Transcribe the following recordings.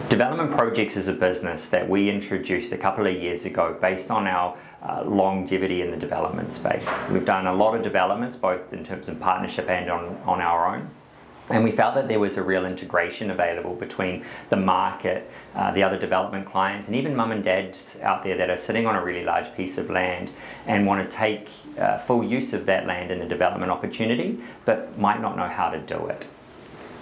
Development Projects is a business that we introduced a couple of years ago based on our longevity in the development space. We've done a lot of developments, both in terms of partnership and on our own. And we felt that there was a real integration available between the market, the other development clients, and even mum and dads out there that are sitting on a really large piece of land and want to take full use of that land in a development opportunity, but might not know how to do it.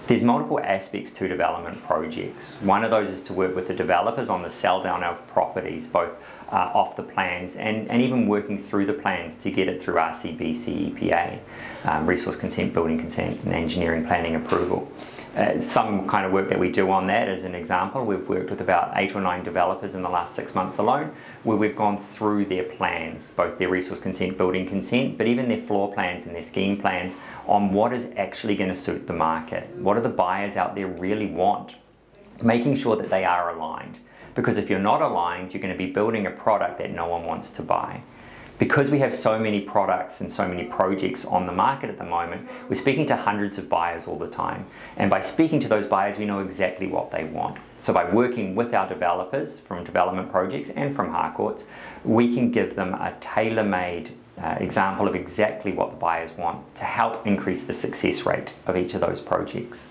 There's multiple aspects to development projects. One of those is to work with the developers on the sell down of properties, both off the plans and even working through the plans to get it through RCBC EPA, Resource Consent, Building Consent and Engineering Planning Approval. Some kind of work that we do on that, as an example, we've worked with about 8 or 9 developers in the last 6 months alone, where we've gone through their plans, both their resource consent, building consent, but even their floor plans and their scheme plans on what is actually going to suit the market. What do the buyers out there really want? Making sure that they are aligned. Because if you're not aligned, you're going to be building a product that no one wants to buy. Because we have so many products and so many projects on the market at the moment, we're speaking to hundreds of buyers all the time. And by speaking to those buyers, we know exactly what they want. So by working with our developers from Development Projects and from Harcourts, we can give them a tailor-made example of exactly what the buyers want to help increase the success rate of each of those projects.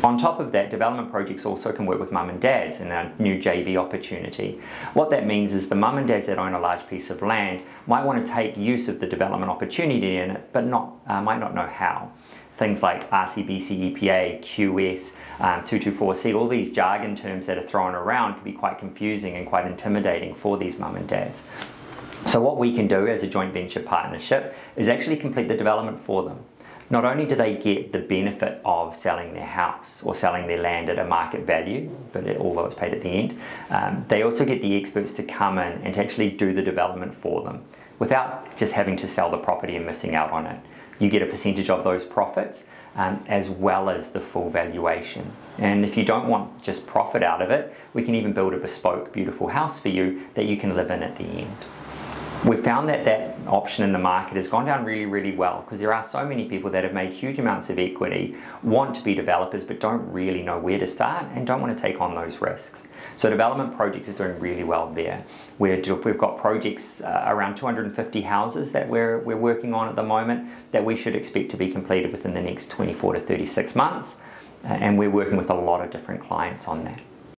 On top of that, Development Projects also can work with mum and dads in a new JV opportunity. What that means is the mum and dads that own a large piece of land might want to take use of the development opportunity in it, but might not know how. Things like RCBC EPA, QS, 224C, all these jargon terms that are thrown around can be quite confusing and quite intimidating for these mum and dads. So what we can do as a joint venture partnership is actually complete the development for them. Not only do they get the benefit of selling their house or selling their land at a market value, but although it's paid at the end, they also get the experts to come in and to actually do the development for them without just having to sell the property and missing out on it. You get a percentage of those profits as well as the full valuation. And if you don't want just profit out of it, we can even build a bespoke, beautiful house for you that you can live in at the end. We've found that that option in the market has gone down really, really well because there are so many people that have made huge amounts of equity, want to be developers but don't really know where to start and don't want to take on those risks. So Development Projects is doing really well there. We've got projects around 250 houses that we're working on at the moment that we should expect to be completed within the next 24 to 36 months, and we're working with a lot of different clients on that.